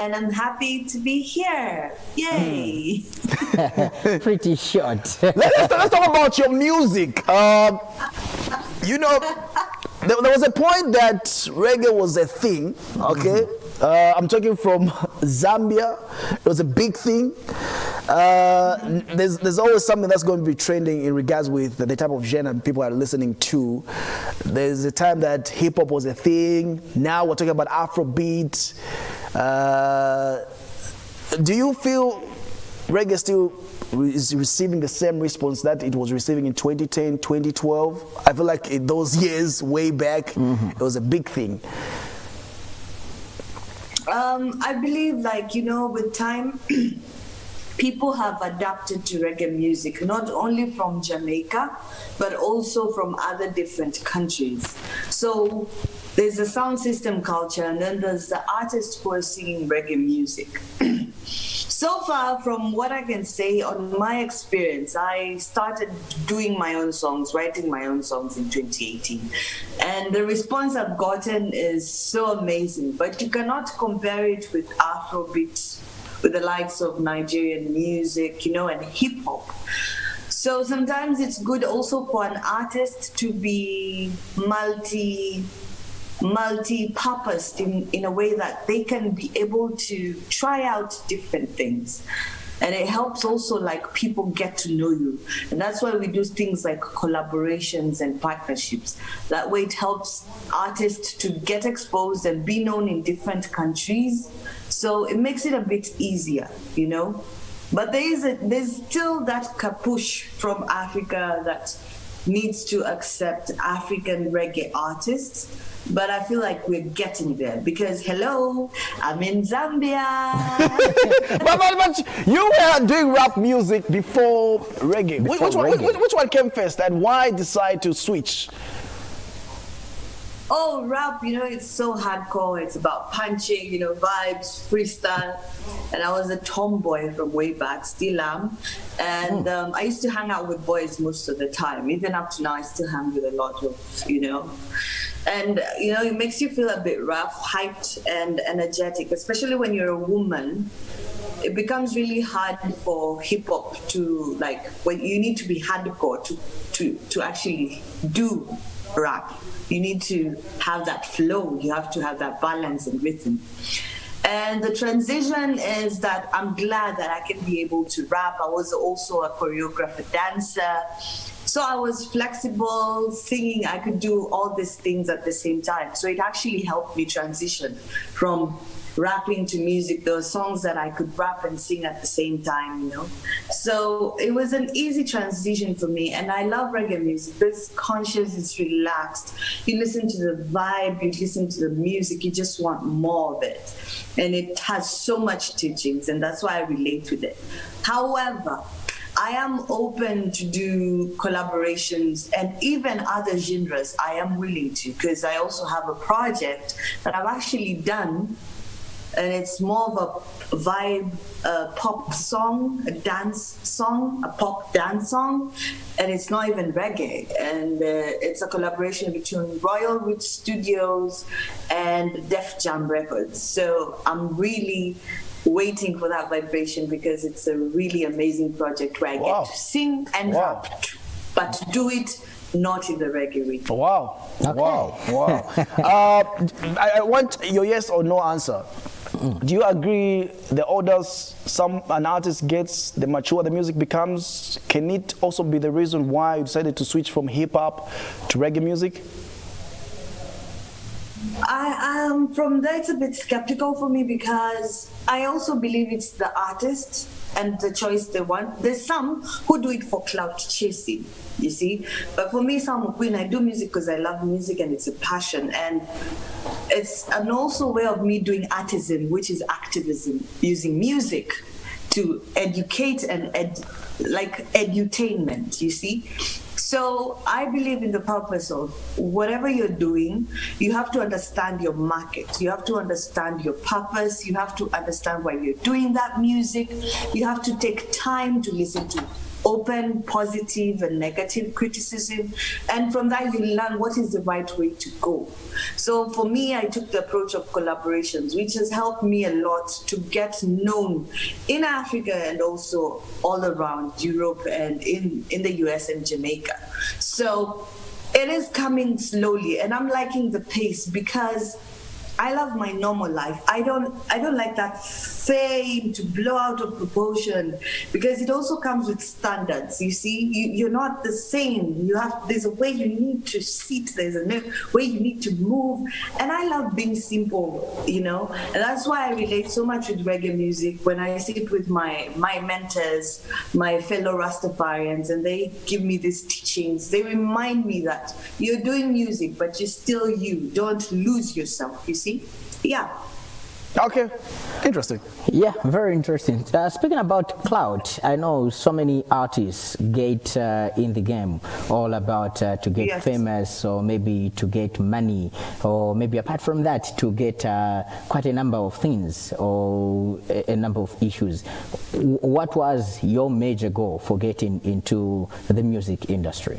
and I'm happy to be here. Yay! Pretty short. Let's talk about your music. You know, there was a point that reggae was a thing, okay? I'm talking from Zambia. It was a big thing. There's always something that's going to be trending in regards with the type of genre people are listening to. There's a time that hip hop was a thing. Now we're talking about Afrobeat. Do you feel reggae still is receiving the same response that it was receiving in 2010, 2012? I feel like in those years, way back, it was a big thing. I believe, like, with time, people have adapted to reggae music, not only from Jamaica, but also from other different countries. So there's a sound system culture, and then there's the artists who are singing reggae music. So far, from what I can say on my experience, I started doing my own songs, writing my own songs in 2018. And the response I've gotten is so amazing, but you cannot compare it with Afrobeat, with the likes of Nigerian music, and hip hop. So sometimes it's good also for an artist to be multi-purposed in a way that they can be able to try out different things. And it helps also, like, people get to know you. And that's why we do things like collaborations and partnerships. That way it helps artists to get exposed and be known in different countries. So it makes it a bit easier, But there's still that push from Africa that needs to accept African reggae artists. But I feel like we're getting there because, hello, I'm in Zambia. but you were doing rap music before reggae. Which one came first, and why decide to switch? Oh, rap, it's so hardcore. It's about punching, vibes, freestyle. And I was a tomboy from way back, still am. And I used to hang out with boys most of the time. Even up to now, I still hang with a lot of, And, it makes you feel a bit rough, hyped, and energetic, especially when you're a woman. It becomes really hard for hip hop to, like, when you need to be hardcore to actually do rap. You need to have that flow. You have to have that balance and rhythm. And the transition is that I'm glad that I can be able to rap. I was also a choreographer, dancer. So I was flexible, singing. I could do all these things at the same time. So it actually helped me transition from rapping to music. There were songs that I could rap and sing at the same time, So it was an easy transition for me. And I love reggae music. It's conscious, it's relaxed. You listen to the vibe, you listen to the music, you just want more of it. And it has so much teachings, and that's why I relate with it. However, I am open to do collaborations and even other genres. I am willing to, because I also have a project that I've actually done, and it's more of a vibe, pop song, a dance song, a pop dance song, and it's not even reggae. And it's a collaboration between Royal Roots Studios and Def Jam Records. So I'm really waiting for that vibration because it's a really amazing project where I get to sing and rap, but do it not in the reggae rhythm. Wow. Okay. Wow. I want your yes or no answer. Do you agree the older an artist gets, the mature the music becomes, can it also be the reason why you decided to switch from hip hop to reggae music? From there, it's a bit skeptical for me because I also believe it's the artist and the choice they want. There's some who do it for clout chasing, you see. But for me, Salma Queen, I do music because I love music and it's a passion. And it's an also way of me doing artisan, which is activism, using music to educate and edutainment, you see. So I believe in the purpose of whatever you're doing, you have to understand your market. You have to understand your purpose. You have to understand why you're doing that music. You have to take time to listen to open, positive, and negative criticism. And from that, you learn what is the right way to go. So for me, I took the approach of collaborations, which has helped me a lot to get known in Africa and also all around Europe and in the US and Jamaica. So it is coming slowly, and I'm liking the pace because I love my normal life. I don't like that fame to blow out of proportion, because it also comes with standards. You see, you're not the same. There's a way you need to sit. There's a way you need to move. And I love being simple, you know. And that's why I relate so much with reggae music when I sit with my mentors, my fellow Rastafarians, and they give me these teachings. They remind me that you're doing music, but you're still you. Don't lose yourself, you see? Yeah. Okay, interesting. Yeah, very interesting. Speaking about cloud, I know so many artists get in the game all about to get Yes. famous, or maybe to get money, or maybe apart from that to get quite a number of things or a number of issues. What was your major goal for getting into the music industry?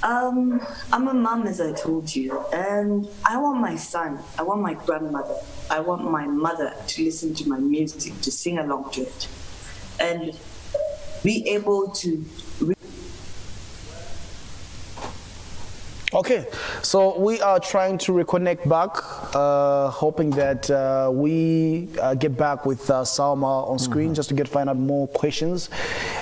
I'm a mom, as I told you, and I want my son, I want my grandmother, I want my mother to listen to my music, to sing along to it, and be able to. Okay, so we are trying to reconnect back, hoping that we get back with Salma on screen just to find out more questions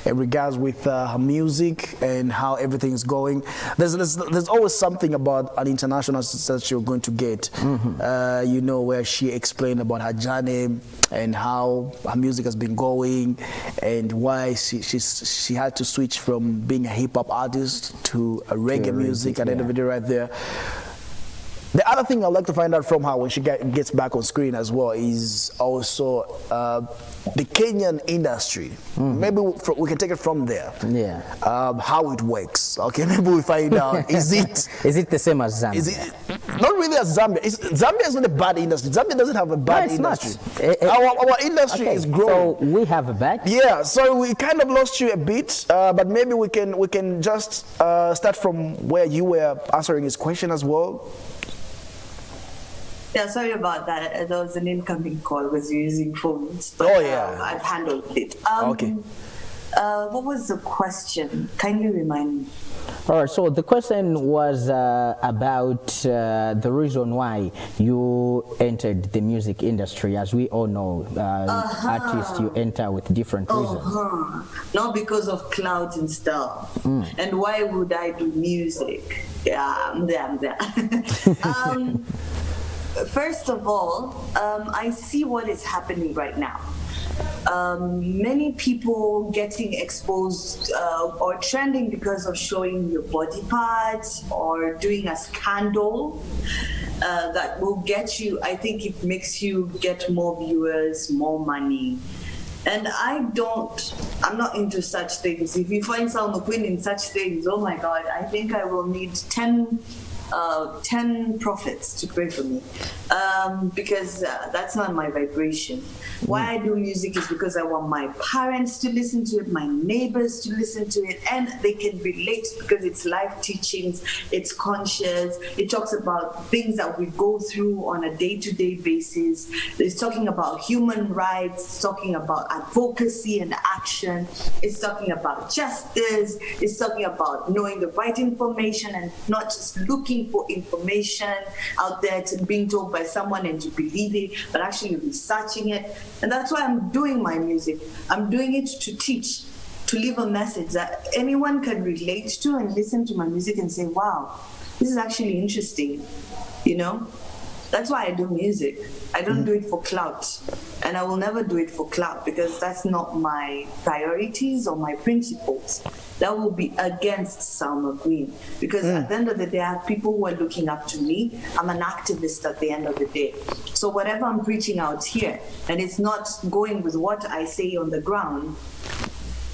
in regards with her music and how everything is going. There's always something about an international success you're going to get, you know, where she explained about her journey and how her music has been going and why she had to switch from being a hip-hop artist to a reggae music at the end of the day right there. The other thing I'd like to find out from her when she gets back on screen as well is also the Kenyan industry. Maybe we can take it from there. Yeah. How it works. Okay, maybe we find out. Is it the same as Zambia? Is it not really as Zambia? Zambia is not a bad industry. Zambia doesn't have a bad industry. Our industry is growing. So we have a bad. Yeah. So we kind of lost you a bit, but maybe we can just start from where you were answering his question as well. Yeah, sorry about that. There was an incoming call because you're using phones. But, Oh, yeah. I've handled it. Okay. What was the question? Kindly remind me. All right, so the question was about the reason why you entered the music industry. As we all know, artists, you enter with different reasons. Not because of clout and stuff. And why would I do music? Yeah, I'm there. First of all, I see what is happening right now. Many people getting exposed or trending because of showing your body parts or doing a scandal that will get you, I think it makes you get more viewers, more money. And I'm not into such things. If you find Salma Queen in such things, oh my God, I think I will need 10 prophets to pray for me, because that's not my vibration. Why I do music is because I want my parents to listen to it, my neighbors to listen to it, and they can relate because it's life teachings, it's conscious, it talks about things that we go through on a day-to-day basis. It's talking about human rights, it's talking about advocacy and action, it's talking about justice, it's talking about knowing the right information and not just looking for information out there to being told by someone and to believe it, but actually researching it. And that's why I'm doing my music. I'm doing it to teach, to leave a message that anyone can relate to and listen to my music and say, wow, this is actually interesting, you know? That's why I do music. I don't do it for clout, and I will never do it for clout because that's not my priorities or my principles. That will be against Salma Queen, because at the end of the day, I have people who are looking up to me. I'm an activist at the end of the day. So whatever I'm preaching out here, and it's not going with what I say on the ground,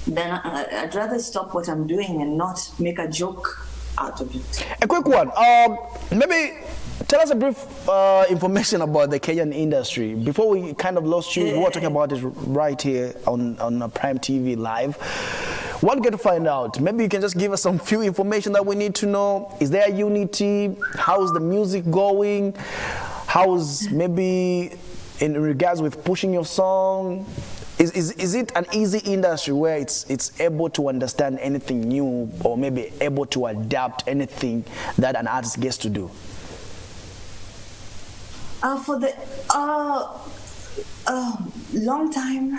then I'd rather stop what I'm doing and not make a joke out of it. A quick one. Maybe Tell us a brief information about the Kenyan industry. Before we kind of lost you, we were talking about it right here on Prime TV Live. What we get to find out? Maybe you can just give us some few information that we need to know. Is there unity? How's the music going? How's maybe in regards with pushing your song? Is it an easy industry where it's able to understand anything new or maybe able to adapt anything that an artist gets to do? For the long time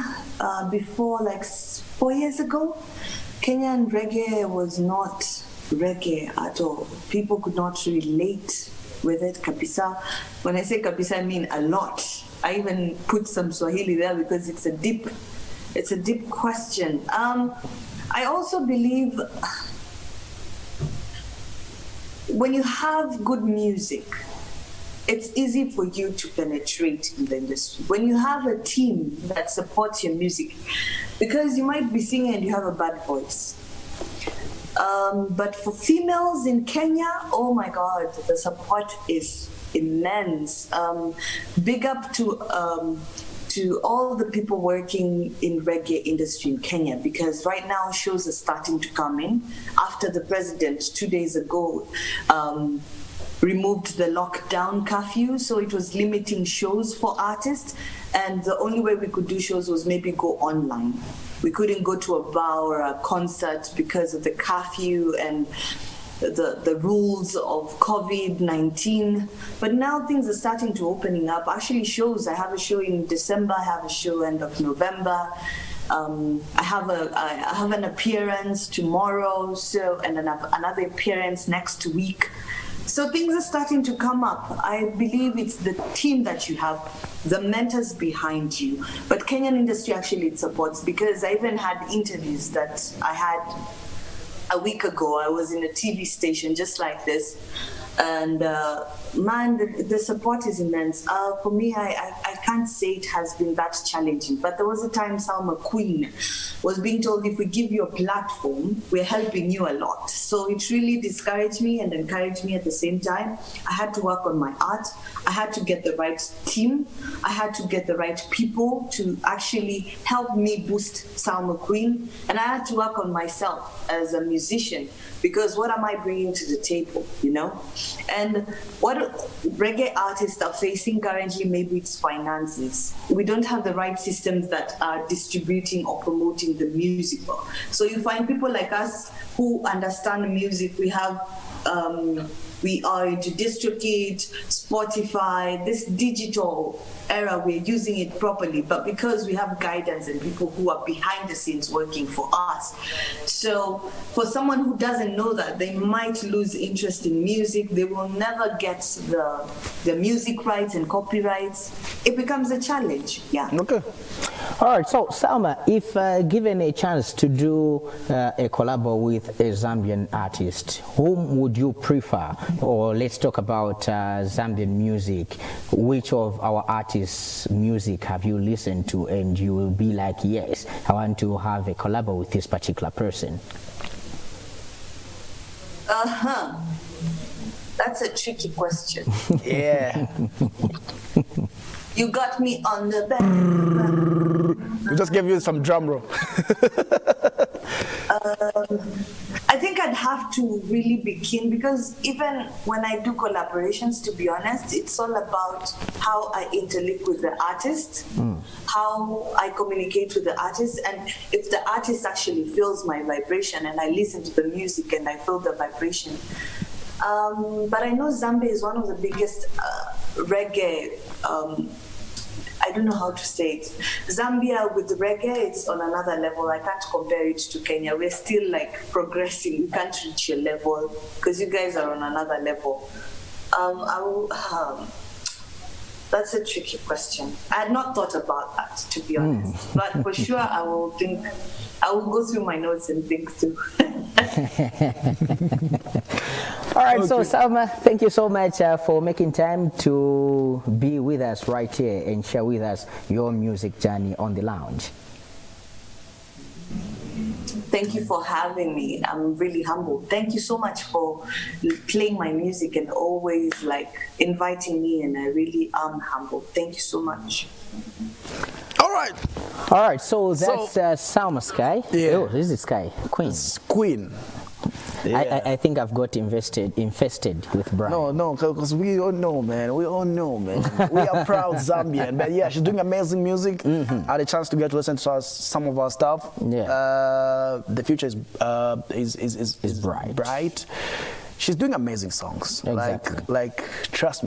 before, like 4 years ago, Kenyan reggae was not reggae at all. People could not relate with it, kabisa. When I say kabisa, I mean a lot. I even put some Swahili there because it's a deep question. I also believe when you have good music, it's easy for you to penetrate in the industry. When you have a team that supports your music, because you might be singing and you have a bad voice. But for females in Kenya, oh my God, the support is immense. Big up to all the people working in reggae industry in Kenya, because right now shows are starting to come in after the president 2 days ago removed the lockdown curfew, so it was limiting shows for artists, and the only way we could do shows was maybe go online. We couldn't go to a bar or a concert because of the curfew and the rules of COVID-19. But now things are starting to opening up. Actually shows, I have a show in December, I have a show end of November. I have an appearance tomorrow, so, and another appearance next week. So things are starting to come up. I believe it's the team that you have, the mentors behind you. But Kenyan industry actually it supports, because I even had interviews that I had a week ago. I was in a TV station just like this. And man, the support is immense. For me, I can't say it has been that challenging, but there was a time Salma Queen was being told, if we give you a platform, we're helping you a lot. So it really discouraged me and encouraged me at the same time. I had to work on my art. I had to get the right team. I had to get the right people to actually help me boost Salma Queen. And I had to work on myself as a musician, because what am I bringing to the table, you know? And what reggae artists are facing currently, maybe it's finances. We don't have the right systems that are distributing or promoting the music. So you find people like us who understand music. We have we are into DistroKid, Spotify, this digital era, we're using it properly, but because we have guidance and people who are behind the scenes working for us. So for someone who doesn't know that, they might lose interest in music, they will never get the music rights and copyrights. It becomes a challenge, yeah. Okay. All right, so Salma, if given a chance to do a collab with a Zambian artist, whom would you prefer? Or let's talk about Zambian music. Which of our artists' music have you listened to and you will be like, yes, I want to have a collab with this particular person? That's a tricky question. Yeah. You got me on the back. We just gave you some drum roll. I think I'd have to really be keen, because even when I do collaborations, to be honest, it's all about how I interlink with the artist, how I communicate with the artist, and if the artist actually feels my vibration and I listen to the music and I feel the vibration. But I know Zambia is one of the biggest reggae, I don't know how to say it. Zambia with reggae, it's on another level. I can't compare it to Kenya. We're still like progressing. We can't reach your level because you guys are on another level. That's a tricky question. I had not thought about that, to be honest. But for sure, I will go through my notes and think through. All right, so Salma, thank you so much for making time to be with us right here and share with us your music journey on the lounge. Thank you for having me. I'm really humbled. Thank you so much for playing my music and always like inviting me, and I really am humbled. Thank you so much. All right. All right, so that's Salma Sky. Yeah. Oh, this is Sky Queen. It's Queen. Yeah. I think I've got infested with Brian. No, because we all know, man. We all know, man. We are proud Zambian. But yeah, she's doing amazing music. I had a chance to get to listen to some of our stuff. Yeah. The future is bright. Bright. She's doing amazing songs. Exactly. Like trust me.